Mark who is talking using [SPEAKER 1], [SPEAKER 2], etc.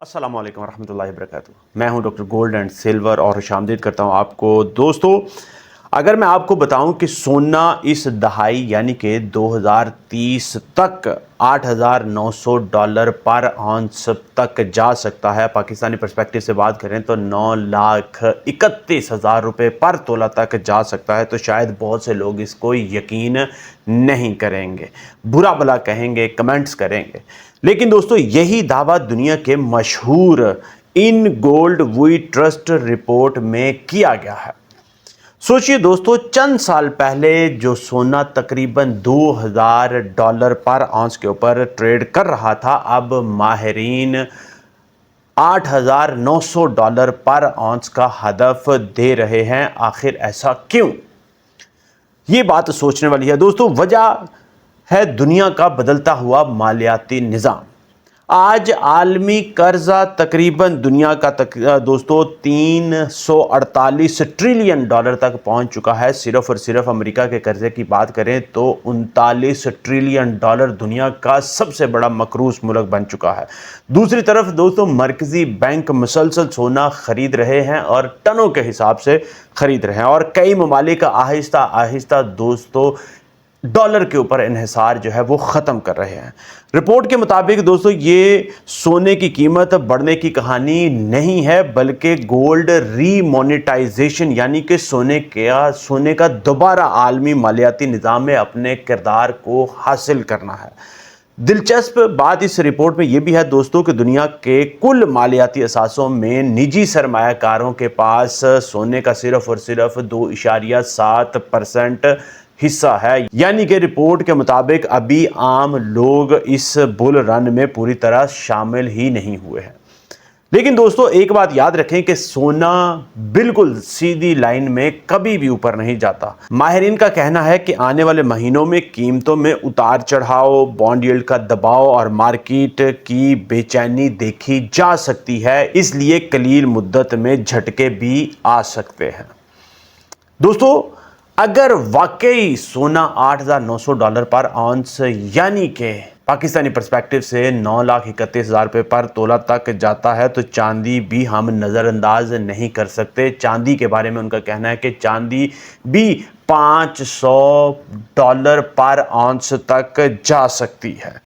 [SPEAKER 1] अस्सलाम वालेकुम रहमतुल्लाहि वबरकातुहू। मैं हूं डॉक्टर गोल्ड एंड सिल्वर और खुशामदीद करता हूं आपको। दोस्तों, अगर मैं आपको बताऊं कि सोना इस दहाई यानी कि 2030 तक $8,900 पर आउंस तक जा सकता है, पाकिस्तानी पर्सपेक्टिव से बात करें तो 9,31,000 रुपये पर तोला तक जा सकता है, तो शायद बहुत से लोग इसको यकीन नहीं करेंगे, बुरा भला कहेंगे, कमेंट्स करेंगे। लेकिन दोस्तों, यही दावा दुनिया के मशहूर in gold we trust report में किया गया है। सोचिए दोस्तों, चंद साल पहले जो सोना तकरीबन $2,000 पर आउंस के ऊपर ट्रेड कर रहा था, अब माहिरीन $8,900 पर आउंस का हदफ दे रहे हैं। आखिर ऐसा क्यों? ये बात सोचने वाली है दोस्तों। वजह है दुनिया का बदलता हुआ मालियाती निज़ाम। आज आलमी कर्जा तकरीबन दुनिया का दोस्तों $348 ट्रिलियन तक पहुंच चुका है। सिर्फ और सिर्फ अमेरिका के कर्जे की बात करें तो $39 ट्रिलियन दुनिया का सबसे बड़ा मकरूज मुल्क बन चुका है। दूसरी तरफ दोस्तों, मरकजी बैंक मुसलसल सोना खरीद रहे हैं और टनों के हिसाब से खरीद रहे हैं, और कई ममालिक आहिस्ता आहिस्ता दोस्तों डॉलर के ऊपर इन्हिसार जो है वो ख़त्म कर रहे हैं। रिपोर्ट के मुताबिक दोस्तों, ये सोने की कीमत बढ़ने की कहानी नहीं है, बल्कि गोल्ड रीमोनेटाइजेशन यानी कि सोने का दोबारा आलमी मालियाती निज़ाम में अपने किरदार को हासिल करना है। दिलचस्प बात इस रिपोर्ट में यह भी है दोस्तों कि दुनिया के कुल मालियाती असासों में निजी सरमायाकारों के पास सोने का सिर्फ और सिर्फ 2.7% हिस्सा है। यानी कि रिपोर्ट के मुताबिक अभी आम लोग इस बुल रन में पूरी तरह शामिल ही नहीं हुए हैं। लेकिन दोस्तों, एक बात याद रखें कि सोना बिल्कुल सीधी लाइन में कभी भी ऊपर नहीं जाता। माहिरीन का कहना है कि आने वाले महीनों में कीमतों में उतार चढ़ाव, बॉन्ड यील्ड का दबाव और मार्केट की बेचैनी देखी जा सकती है, इसलिए कलील मुद्दत में झटके भी आ सकते हैं। दोस्तों, अगर वाकई सोना $8,900 पर आउंस यानी कि पाकिस्तानी पर्सपेक्टिव से 9,31,000 रुपये पर तोला तक जाता है, तो चांदी भी हम नज़रअंदाज नहीं कर सकते। चांदी के बारे में उनका कहना है कि चांदी भी $500 पर आउंस तक जा सकती है।